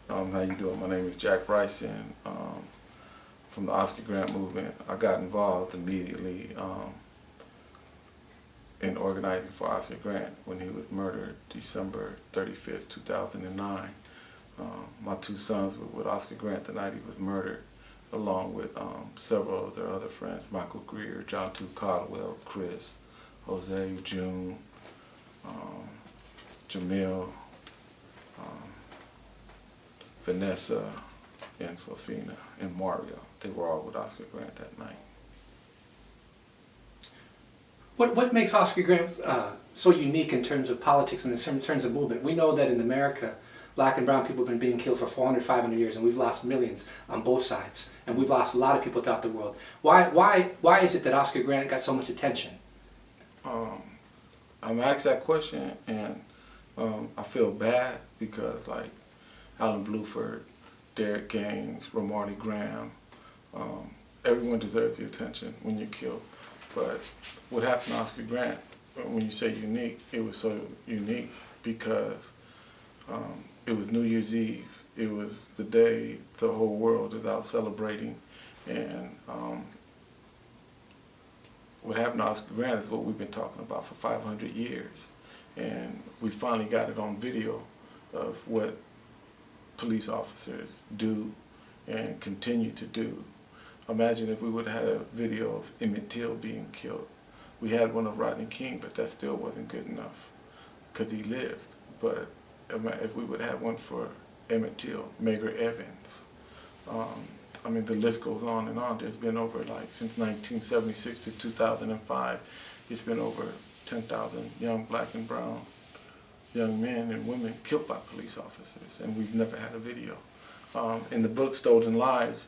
How you doing? My name is Jack Bryson from the Oscar Grant movement. I got involved immediately in organizing for Oscar Grant when he was murdered December 35th, 2009. My two sons were with Oscar Grant the night he was murdered, along with several of their other friends, Michael Greer, John T. Caldwell, Chris, Jose, June, Jamil, Vanessa, and Sofina, and Mario. They were all with Oscar Grant that night. What makes Oscar Grant so unique in terms of politics and in terms of movement? We know that in America, black and brown people have been being killed for 400, 500 years, and we've lost millions on both sides, and we've lost a lot of people throughout the world. Why is it that Oscar Grant got so much attention? I'm asked that question, and I feel bad because, like, Alan Bluford, Derek Gaines, Ramardi Graham, everyone deserves the attention when you're killed. But what happened to Oscar Grant, when you say unique, it was so unique because it was New Year's Eve. It was the day the whole world is out celebrating, and what happened to Oscar Grant is what we've been talking about for 500 years. And we finally got it on video of what police officers do and continue to do. Imagine if we would have had a video of Emmett Till being killed. We had one of Rodney King, but that still wasn't good enough because he lived. But if we would have one for Emmett Till, Medgar Evans, I mean, the list goes on and on. There's been over, like, since 1976 to 2005, it's been over 10,000 young black and brown young men and women killed by police officers, and we've never had a video. In the book Stolen Lives,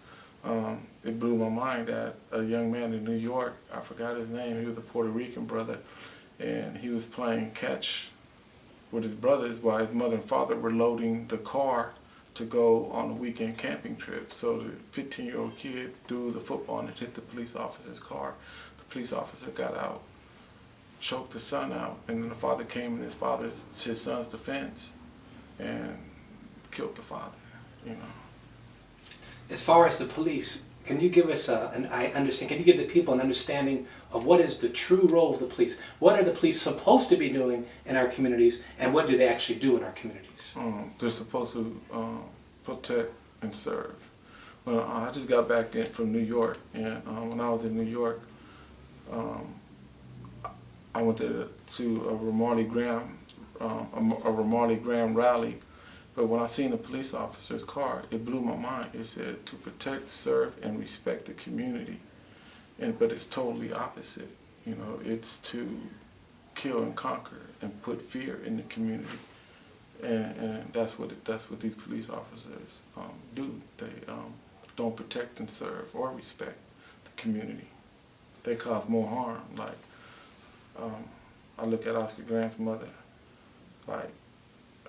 it blew my mind that a young man in New York, I forgot his name, he was a Puerto Rican brother, and he was playing catch with his brothers while his mother and father were loading the car to go on a weekend camping trip. So the 15-year-old kid threw the football and it hit the police officer's car. The police officer got out, choked the son out, and then the father came in his son's defense and killed the father, you know. As far as the police, can you give us can you give the people an understanding of what is the true role of the police? What are the police supposed to be doing in our communities, and what do they actually do in our communities? They're supposed to protect and serve. Well, I just got back in from New York, and when I was in New York, I went to a Ramardi Graham rally. But when I seen the police officer's car, it blew my mind. It said to protect, serve, and respect the community. But it's totally opposite. You know, it's to kill and conquer and put fear in the community. And that's what these police officers do. They don't protect and serve or respect the community. They cause more harm. Like, I look at Oscar Grant's mother, like,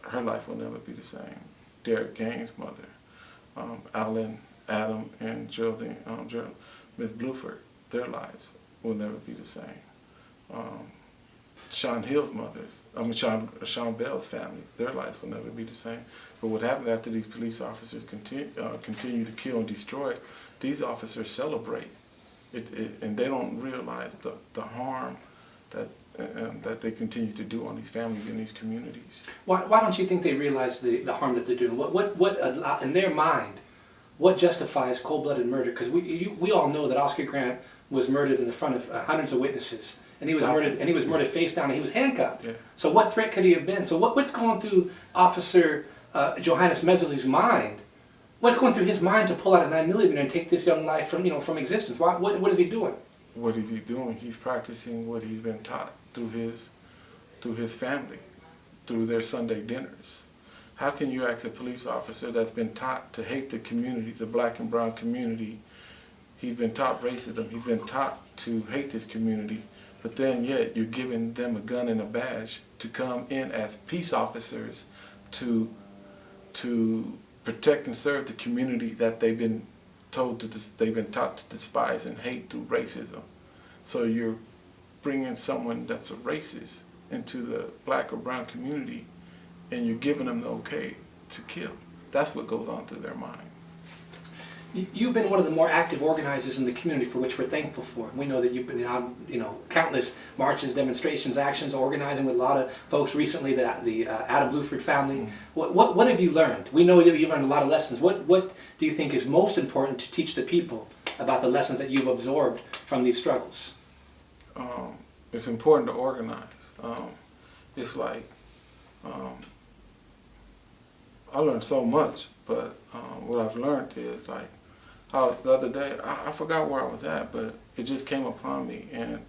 her life will never be the same. Derek Gaines' mother, Adam, and Geraldine, Miss Bluford, their lives will never be the same. Sean Hill's mother, Sean Bell's family, their lives will never be the same. But what happens after these police officers continue to kill and destroy, these officers celebrate and they don't realize the harm that they continue to do on these families in these communities. Why don't you think they realize the harm that they're doing? What in their mind, what justifies cold-blooded murder? Because we all know that Oscar Grant was murdered in the front of hundreds of witnesses, and he was murdered face down, and he was handcuffed. Yeah. So what threat could he have been? So what's going through Officer Johannes Meserly's mind? What's going through his mind to pull out a 9mm and take this young life from existence? What is he doing? What is he doing? He's practicing what he's been taught through his family, through their Sunday dinners. How can you ask a police officer that's been taught to hate the community, the black and brown community? He's been taught racism. He's been taught to hate this community, but then yet you're giving them a gun and a badge to come in as peace officers to protect and serve the community that they've been taught to despise and hate through racism. So you're bringing someone that's a racist into the black or brown community, and you're giving them the okay to kill. That's what goes on through their mind. You've been one of the more active organizers in the community, for which we're thankful for. We know that you've been on, countless marches, demonstrations, actions, organizing with a lot of folks recently, the Adam Bluford family. What have you learned? We know that you've learned a lot of lessons. What do you think is most important to teach the people about the lessons that you've absorbed from these struggles? It's important to organize. It's like, I learned so much, but what I've learned is like, the other day, I forgot where I was at, but it just came upon me, and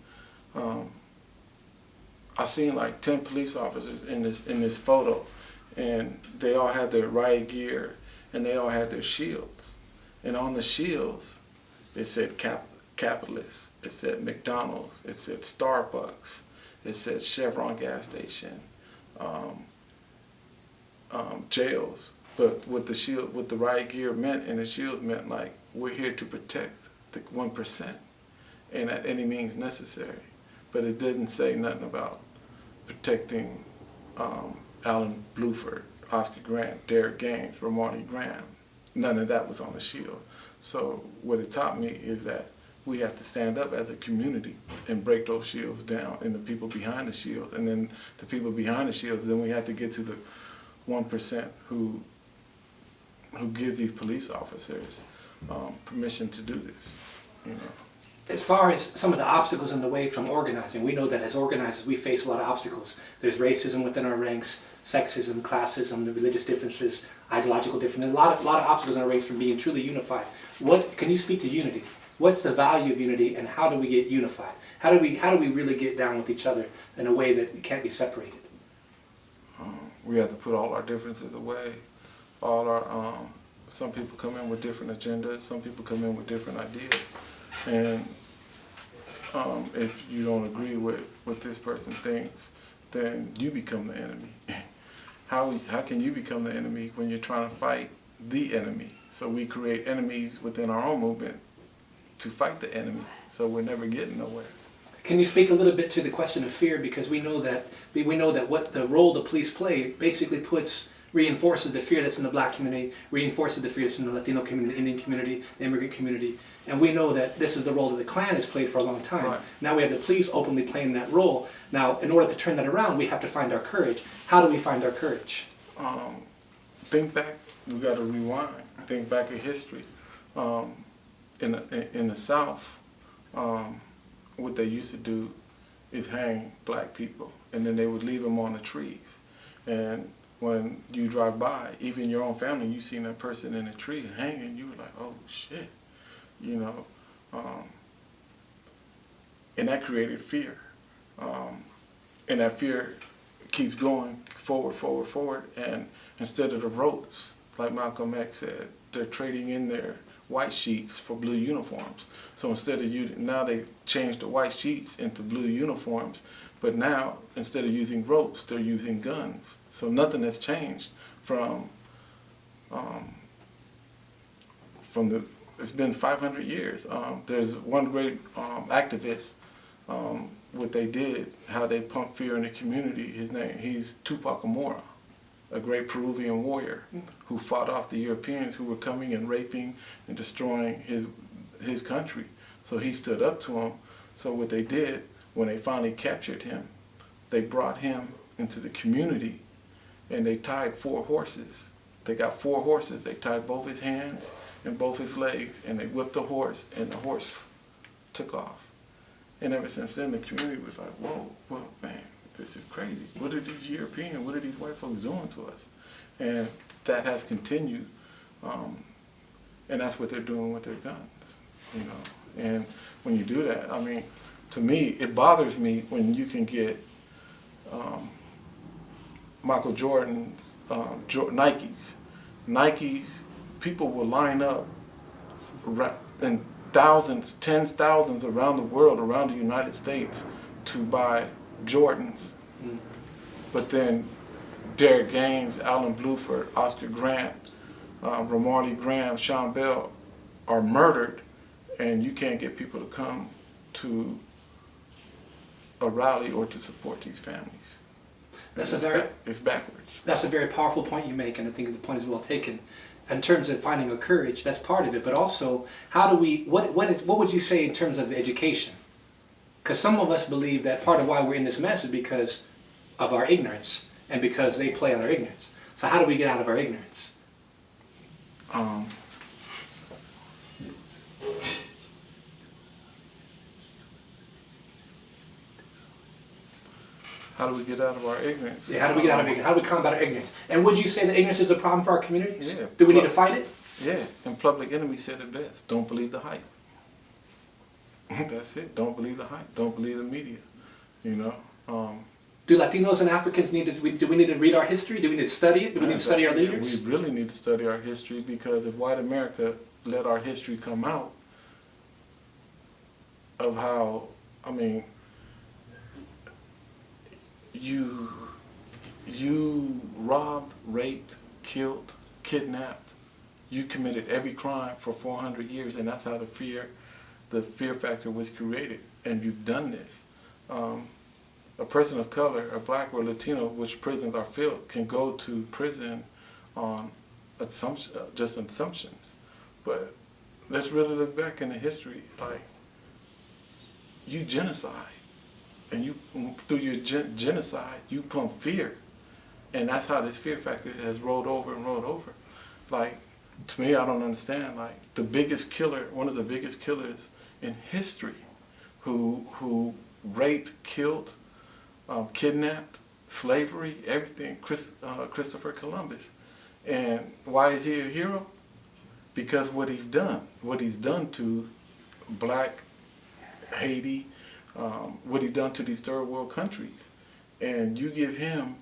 I seen like 10 police officers in this photo, and they all had their riot gear, and they all had their shields, and on the shields, it said Capitalist, it said McDonald's, it said Starbucks, it said Chevron gas station, jails. But what the shield, what the riot gear meant, and the shields meant like, we're here to protect the 1%, and at any means necessary. But it didn't say nothing about protecting Alan Bluford, Oscar Grant, Derek Gaines, Ramarley Graham. None of that was on the shield. So what it taught me is that we have to stand up as a community and break those shields down, and the people behind the shields, and then the people behind the shields, then we have to get to the 1% who gives these police officers permission to do this, As far as some of the obstacles in the way from organizing, we know that as organizers we face a lot of obstacles. There's racism within our ranks, sexism, classism, the religious differences, ideological differences, a lot of obstacles in our ranks from being truly unified. Can you speak to unity? What's the value of unity, and how do we get unified? How do we really get down with each other in a way that it can't be separated? We have to put all our differences away. All our some people come in with different agendas. Some people come in with different ideas, and if you don't agree with what this person thinks, then you become the enemy. How can you become the enemy when you're trying to fight the enemy? So we create enemies within our own movement to fight the enemy. So we're never getting nowhere. Can you speak a little bit to the question of fear? Because we know that what the role the police play basically reinforces the fear that's in the black community, reinforces the fear that's in the Latino community, the Indian community, the immigrant community. And we know that this is the role that the Klan has played for a long time. Right. Now we have the police openly playing that role. Now, in order to turn that around, we have to find our courage. How do we find our courage? Think back. We got to rewind. Think back at history. In the South, what they used to do is hang black people, and then they would leave them on the trees. And when you drive by, even your own family, you seen that person in a tree hanging, you were like, oh shit, and that created fear. And that fear keeps going forward, and instead of the ropes, like Malcolm X said, they're trading in their white sheets for blue uniforms. So now they changed the white sheets into blue uniforms, but now instead of using ropes, they're using guns. So nothing has changed it's been 500 years. There's one great activist, what they did, how they pumped fear in the community. He's Tupac Amaru, a great Peruvian warrior who fought off the Europeans who were coming and raping and destroying his country. So he stood up to them. So what they did, when they finally captured him, they brought him into the community and they tied 4 horses. They got 4 horses. They tied both his hands and both his legs, and they whipped the horse, and the horse took off. And ever since then, the community was like, whoa, man, this is crazy. What are these Europeans, what are these white folks doing to us? And that has continued, and that's what they're doing with their guns, And when you do that, I mean, to me, it bothers me when you can get Michael Jordan's Nikes, people will line up in thousands, tens, thousands around the world, around the United States, to buy Jordans. But then Derek Gaines, Alan Bluford, Oscar Grant, Ramarley Graham, Sean Bell are murdered, and you can't get people to come to a rally or to support these families. That's a very It's backwards. That's a very powerful point you make, and I think the point is well taken. In terms of finding a courage, that's part of it, but also how do we? What would you say in terms of education? Because some of us believe that part of why we're in this mess is because of our ignorance and because they play on our ignorance. So how do we get out of our ignorance? How do we get out of our ignorance? Yeah, how do we get out of ignorance? How do we combat our ignorance? And would you say that ignorance is a problem for our communities? Yeah. Do we need to fight it? Yeah, and Public Enemy said it best. Don't believe the hype. That's it. Don't believe the hype. Don't believe the media. You know. Do Latinos and Africans need to? Do we need to read our history? Do we need to study it? Do we need to study our leaders? We really need to study our history, because if white America let our history come out of how, I mean, you robbed, raped, killed, kidnapped. You committed every crime for 400 years, and that's how the fear factor was created. And you've done this. A person of color, a black or Latino, which prisons are filled, can go to prison on just assumptions. But let's really look back in the history. Like, you genocide, and you through your genocide, you pump fear, and that's how this fear factor has rolled over and rolled over. Like, to me, I don't understand. Like, the biggest killer, one of the biggest killers in history, who raped, killed, kidnapped, slavery, everything, Christopher Columbus. And why is he a hero? Because what he's done to black Haiti, what he done to these third world countries. And you give him